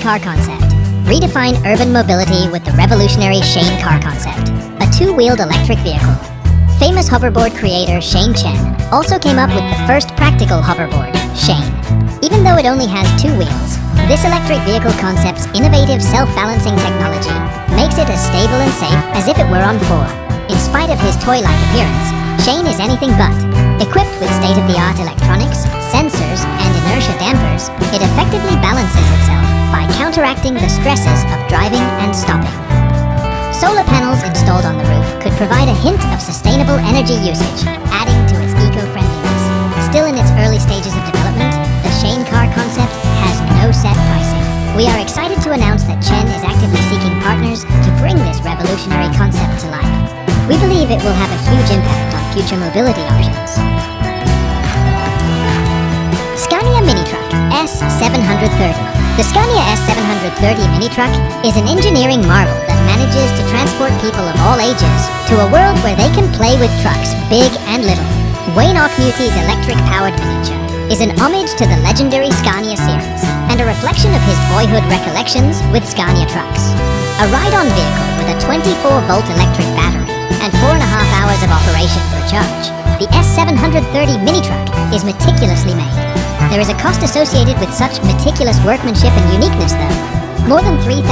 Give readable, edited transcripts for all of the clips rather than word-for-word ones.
car concept. Redefine urban mobility with the revolutionary Shane car concept, a two-wheeled electric vehicle. Famous hoverboard creator Shane Chen also came up with the first practical hoverboard, Shane. Even though it only has two wheels, this electric vehicle concept's innovative self-balancing technology makes it as stable and safe as if it were on four. In spite of his toy-like appearance, Shane is anything but. Equipped with state-of-the-art electronics, sensors, and inertia dampers, it effectively balances itself by counteracting the stresses of driving and stopping. Solar panels installed on the roof could provide a hint of sustainable energy usage, adding to its eco-friendliness. Still in its early stages of development, the Shane car concept has no set pricing. We are excited to announce that Chen is actively seeking partners to bring this revolutionary concept to life. We believe it will have a huge impact on future mobility options. Scania Minitruck S730. The Scania S730 Minitruck is an engineering marvel that manages to transport people of all ages to a world where they can play with trucks, big and little. Wayne Auchmutey's electric-powered miniature is an homage to the legendary Scania series and a reflection of his boyhood recollections with Scania trucks. A ride-on vehicle with a 24-volt electric battery and 4.5 hours of operation per charge, the S730 Minitruck is meticulously made. There is a cost associated with such meticulous workmanship and uniqueness though. More than €3,000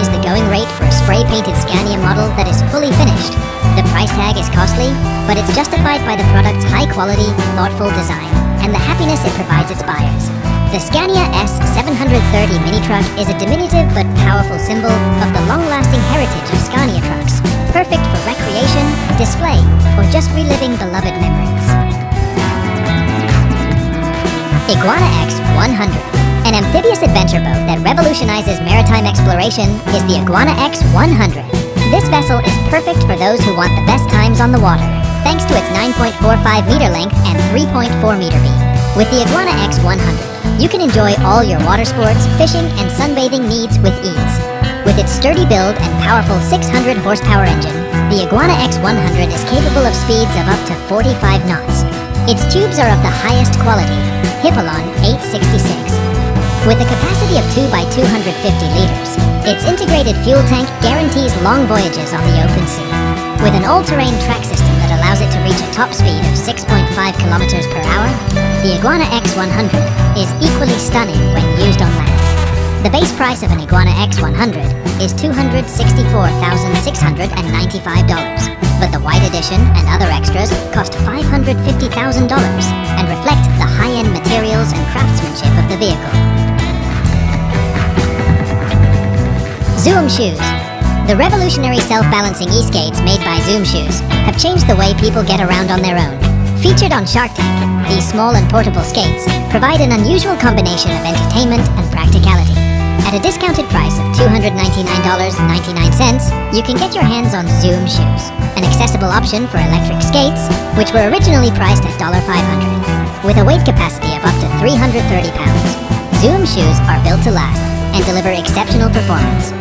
is the going rate for a spray-painted Scania model that is fully finished. The price tag is costly, but it's justified by the product's high-quality, thoughtful design and the happiness it provides its buyers. The Scania S730 Minitruck is a diminutive but powerful symbol of the long-lasting heritage of Scania trucks, perfect for recreation, display, or just reliving beloved memories. Iguana X100. An amphibious adventure boat that revolutionizes maritime exploration is the Iguana X100. This vessel is perfect for those who want the best times on the water, thanks to its 9.45-meter length and 3.4-meter beam. With the Iguana X100, you can enjoy all your water sports, fishing, and sunbathing needs with ease. With its sturdy build and powerful 600-horsepower engine, the Iguana X100 is capable of speeds of up to 45 knots. Its tubes are of the highest quality, Hippolon 866. With a capacity of 2 by 250 liters, its integrated fuel tank guarantees long voyages on the open sea. With an all-terrain track system that allows it to reach a top speed of 6.5 kilometers per hour, the Iguana X100 is equally stunning when used on land. The base price of an Iguana X100 is $264,695, but the white edition and other extras cost $550,000 and reflect the high-end materials and craftsmanship of the vehicle. ZUUM shoes. The revolutionary self-balancing e-skates made by ZUUM shoes have changed the way people get around on their own. Featured on Shark Tank, these small and portable skates provide an unusual combination of entertainment and practicality. At a discounted price of $299.99, you can get your hands on ZUUM shoes, an accessible option for electric skates, which were originally priced at $500. With a weight capacity of up to 330 pounds, ZUUM shoes are built to last and deliver exceptional performance.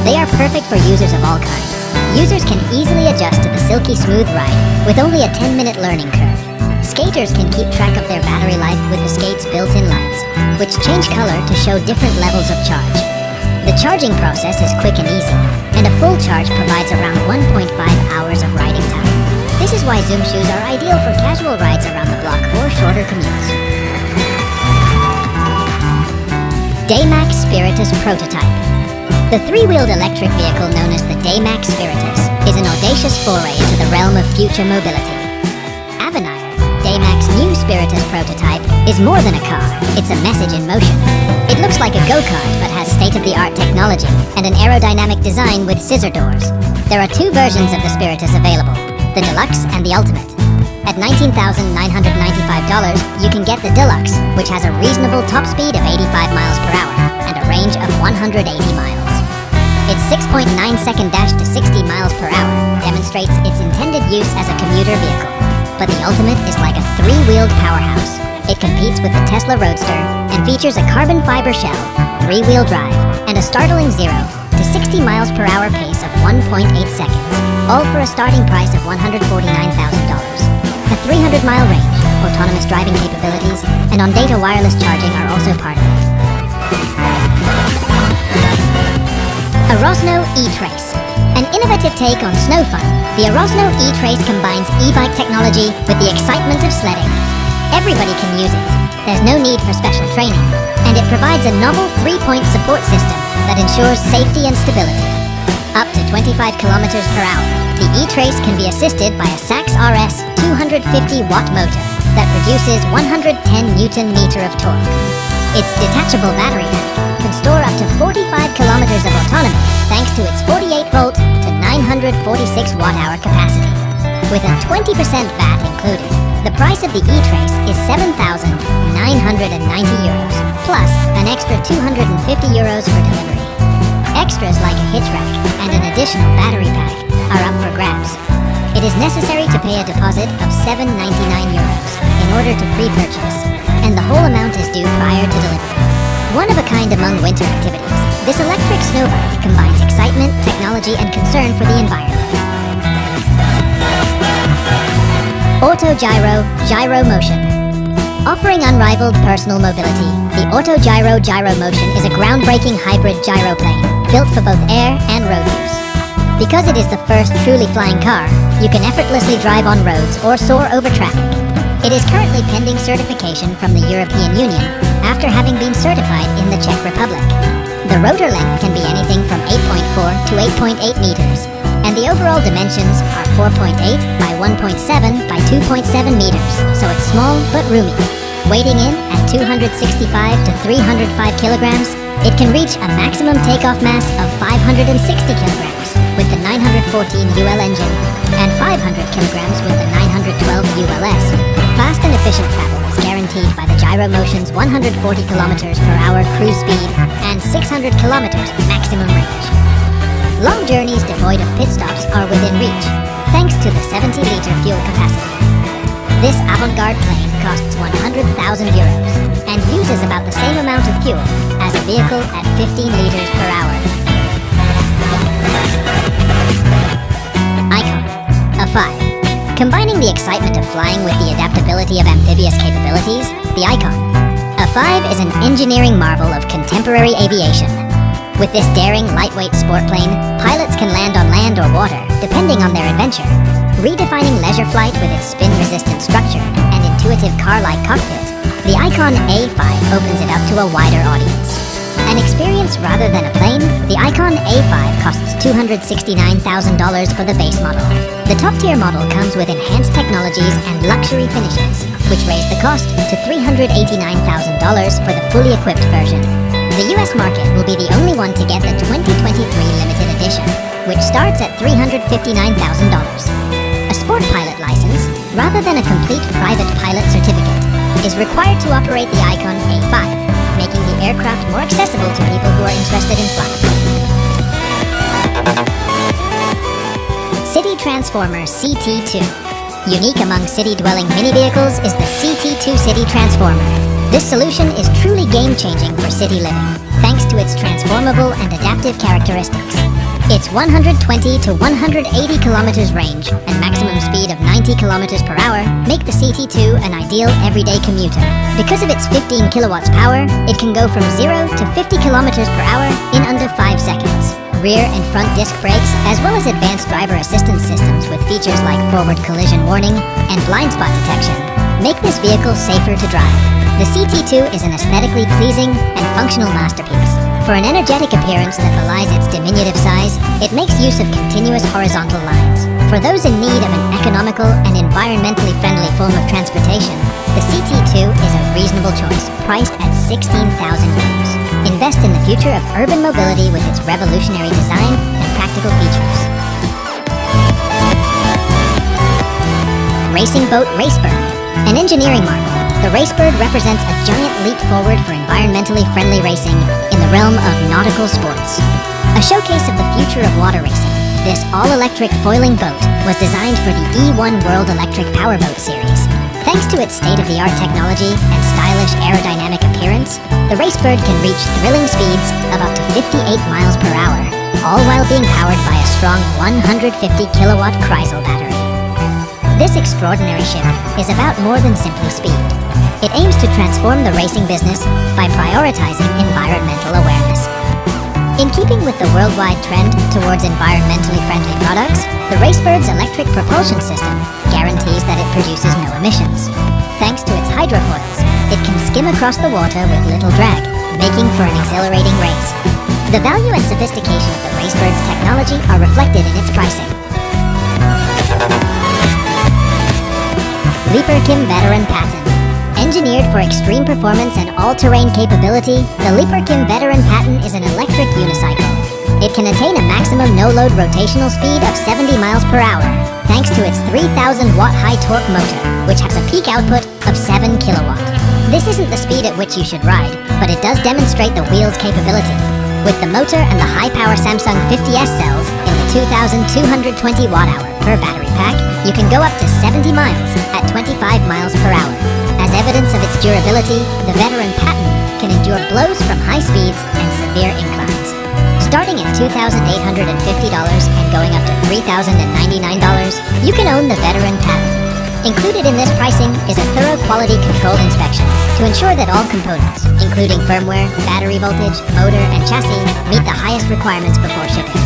They are perfect for users of all kinds. Users can easily adjust to the silky smooth ride with only a 10-minute learning curve. Skaters can keep track of their battery life with the skate's built-in lights, which change color to show different levels of charge. The charging process is quick and easy, and a full charge provides around 1.5 hours of riding time. This is why ZUUM shoes are ideal for casual rides around the block or shorter commutes. Daymak Spiritus Prototype. The three-wheeled electric vehicle known as the Daymak Spiritus is an audacious foray into the realm of future mobility. Daymak's new Spiritus prototype is more than a car, it's a message in motion. It looks like a go-kart but has state-of-the-art technology and an aerodynamic design with scissor doors. There are two versions of the Spiritus available, the Deluxe and the Ultimate. At $19,995, you can get the Deluxe, which has a reasonable top speed of 85 miles per hour and a range of 180 miles. Its 6.9-second dash to 60 miles per hour demonstrates its intended use as a commuter vehicle. But the Ultimate is like a three-wheeled powerhouse. It competes with the Tesla Roadster and features a carbon fiber shell, three-wheel drive, and a startling 0 to 60 miles per hour pace of 1.8 seconds, all for a starting price of $149,000. A 300-mile range, autonomous driving capabilities, and on-data wireless charging are also part of it. Arosno E-Trace. An innovative take on snow fun, the Arosno E-Trace combines e-bike technology with the excitement of sledding. Everybody can use it. There's no need for special training, and it provides a novel 3-point support system that ensures safety and stability. Up to 25 kilometers per hour, the E-Trace can be assisted by a Sachs RS 250-watt motor that produces 110 Newton-meter of torque. Its detachable battery pack can store up to 45 kilometers of autonomy thanks to its 48-volt to 946 watt-hour capacity. With a 20% VAT included, the price of the E-Trace is €7,990, plus an extra €250 for delivery. Extras like a hitch rack and an additional battery pack are up for grabs. It is necessary to pay a deposit of €799 in order to pre-purchase, and the whole amount is due prior to delivery. One of a kind among winter activities, this electric snow bike combines excitement, technology, and concern for the environment. AutoGyro GyroMotion. Offering unrivaled personal mobility, the AutoGyro GyroMotion is a groundbreaking hybrid gyroplane built for both air and road use. Because it is the first truly flying car, you can effortlessly drive on roads or soar over traffic. It is currently pending certification from the European Union after having been certified in the Czech Republic. The rotor length can be anything from 8.4 to 8.8 meters, and the overall dimensions are 4.8 by 1.7 by 2.7 meters, so it's small but roomy. Weighing in at 265 to 305 kilograms, it can reach a maximum takeoff mass of 560 kilograms with the 914 UL engine and 500 kilograms with the 912 ULS. Fast and efficient travel is guaranteed by the GyroMotion's 140 kilometers per hour cruise speed and 600 kilometers maximum range. Long journeys devoid of pit stops are within reach, thanks to the 70-liter fuel capacity. This avant-garde plane costs €100,000 and uses about the same amount of fuel as a vehicle at 15 liters per hour. Icon, a 5. Combining the excitement of flying with the adaptability of amphibious capabilities, the Icon, a 5 is an engineering marvel of contemporary aviation. With this daring, lightweight sport plane, pilots can land on land or water, depending on their adventure, redefining leisure flight with its spin-resistant structure and intuitive car-like cockpit. The Icon A5 opens it up to a wider audience. An experience rather than a plane, the Icon A5 costs $269,000 for the base model. The top-tier model comes with enhanced technologies and luxury finishes, which raise the cost to $389,000 for the fully equipped version. The US market will be the only one to get the 2023 limited edition, which starts at $359,000. A sport pilot license, rather than a complete private pilot certificate, is required to operate the Icon A5, making the aircraft more accessible to people who are interested in flight. City Transformer CT2. Unique among city-dwelling mini-vehicles is the CT2 City Transformer. This solution is truly game-changing for city living, thanks to its transformable and adaptive characteristics. Its 120 to 180 kilometers range and maximum speed of 90 kilometers per hour make the CT2 an ideal everyday commuter. Because of its 15 kilowatts power, it can go from 0 to 50 kilometers per hour in under 5 seconds. Rear and front disc brakes, as well as advanced driver assistance systems with features like forward collision warning and blind spot detection, make this vehicle safer to drive. The CT2 is an aesthetically pleasing and functional masterpiece. For an energetic appearance that belies its diminutive size, it makes use of continuous horizontal lines. For those in need of an economical and environmentally friendly form of transportation, the CT2 is a reasonable choice, priced at €16,000. Invest in the future of urban mobility with its revolutionary design and practical features. Racing boat Racebird, an engineering marvel. The Racebird represents a giant leap forward for environmentally friendly racing in the realm of nautical sports. A showcase of the future of water racing, this all-electric foiling boat was designed for the E1 World Electric Powerboat series. Thanks to its state-of-the-art technology and stylish aerodynamic appearance, the Racebird can reach thrilling speeds of up to 58 miles per hour, all while being powered by a strong 150 kilowatt Kwiggle battery. This extraordinary ship is about more than simply speed. It aims to transform the racing business by prioritizing environmental awareness. In keeping with the worldwide trend towards environmentally friendly products, the Racebird's electric propulsion system guarantees that it produces no emissions. Thanks to its hydrofoils, it can skim across the water with little drag, making for an exhilarating race. The value and sophistication of the Racebird's technology are reflected in its pricing. Leaperkim Veteran Patton. Engineered for extreme performance and all-terrain capability, the Leaperkim Veteran Patton is an electric unicycle. It can attain a maximum no-load rotational speed of 70 miles per hour, thanks to its 3,000-watt high-torque motor, which has a peak output of 7 kilowatt. This isn't the speed at which you should ride, but it does demonstrate the wheel's capability. With the motor and the high-power Samsung 50S cells in the 2,220 watt-hour per battery pack, you can go up to 70 miles at 25 miles per hour. As evidence of its durability, the Veteran Patton can endure blows from high speeds and severe inclines. Starting at $2,850 and going up to $3,099, you can own the Veteran Patton. Included in this pricing is a thorough quality control inspection to ensure that all components, including firmware, battery voltage, motor, and chassis, meet the highest requirements before shipping.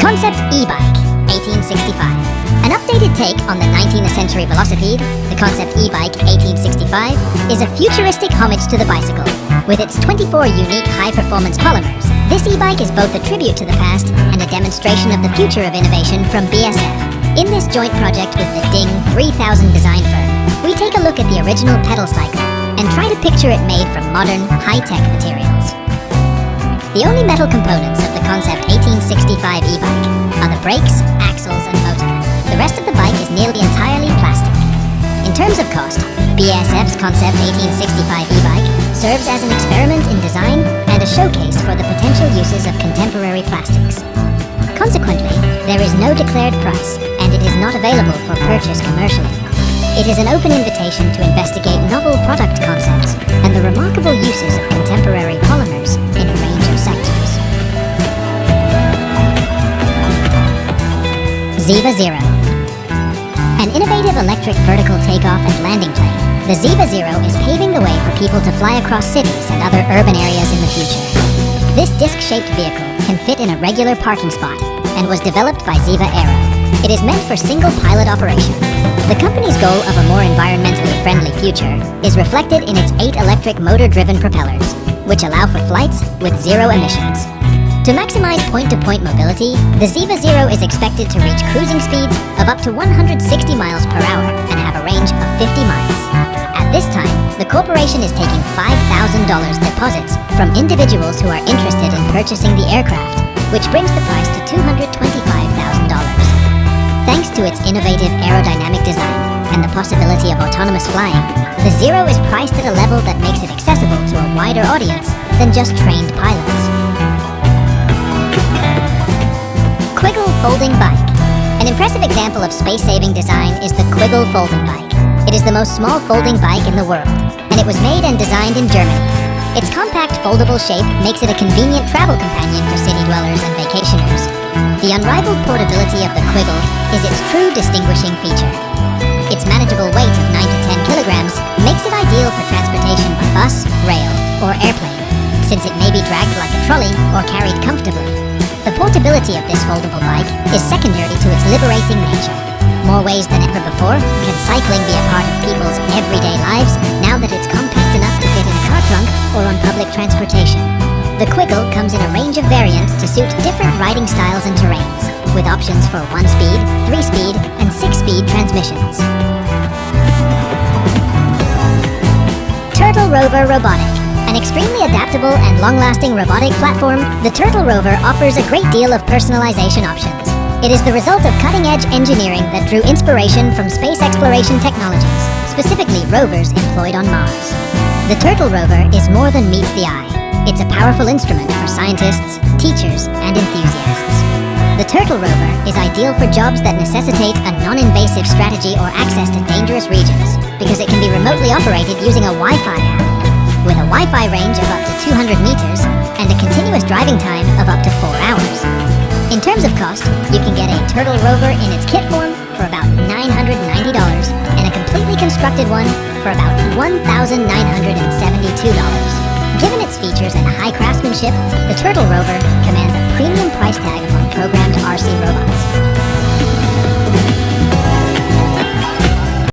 Concept e-bike, 1865. An updated take on the 19th century velocipede, the Concept e-bike 1865 is a futuristic homage to the bicycle. With its 24 unique high-performance polymers, this e-bike is both a tribute to the past and a demonstration of the future of innovation from BSF. In this joint project with the Ding 3000 design firm, we take a look at the original pedal cycle and try to picture it made from modern, high-tech materials. The only metal components of the Concept 1865 e-bike are the brakes, axles, and motor. The rest of the bike is nearly entirely plastic. In terms of cost, BSF's Concept 1865 e-bike serves as an experiment in design and a showcase for the potential uses of contemporary plastics. Consequently, there is no declared price, and it is not available for purchase commercially. It is an open invitation to investigate novel product concepts and the remarkable uses of contemporary polymers in a range of sectors. Zeva Zero. An innovative electric vertical takeoff and landing plane, the Zeva Zero is paving the way for people to fly across cities and other urban areas in the future. This disc-shaped vehicle can fit in a regular parking spot and was developed by Zeva Aero. It is meant for single-pilot operation. The company's goal of a more environmentally friendly future is reflected in its 8 electric motor-driven propellers, which allow for flights with zero emissions. To maximize point-to-point mobility, the Zeva Zero is expected to reach cruising speeds of up to 160 miles per hour and have a range of 50 miles. At this time, the corporation is taking $5,000 deposits from individuals who are interested in purchasing the aircraft, which brings the price to $225,000. Thanks to its innovative aerodynamic design and the possibility of autonomous flying, the Zero is priced at a level that makes it accessible to a wider audience than just trained pilots. Kwiggle Folding Bike. An impressive example of space-saving design is the Kwiggle Folding Bike. It is the most small folding bike in the world, and it was made and designed in Germany. Its compact foldable shape makes it a convenient travel companion for city dwellers and vacationers. The unrivaled portability of the Kwiggle is its true distinguishing feature. Its manageable weight of 9 to 10 kilograms makes it ideal for transportation by bus, rail, or airplane, since it may be dragged like a trolley or carried comfortably. The portability of this foldable bike is secondary to its liberating nature. More ways than ever before can cycling be a part of people's everyday lives now that it's compact enough to fit in a car trunk or on public transportation. The Kwiggle comes in a range of variants to suit different riding styles and terrains, with options for 1-speed, 3-speed, and 6-speed transmissions. Turtle Rover Robotic. An extremely adaptable and long-lasting robotic platform, the Turtle Rover offers a great deal of personalization options. It is the result of cutting-edge engineering that drew inspiration from space exploration technologies, specifically rovers employed on Mars. The Turtle Rover is more than meets the eye. It's a powerful instrument for scientists, teachers, and enthusiasts. The Turtle Rover is ideal for jobs that necessitate a non-invasive strategy or access to dangerous regions, because it can be remotely operated using a Wi-Fi app. With a Wi-Fi range of up to 200 meters and a continuous driving time of up to 4 hours. In terms of cost, you can get a Turtle Rover in its kit form for about $990 and a completely constructed one for about $1,972. Given ship, the Turtle Rover commands a premium price tag among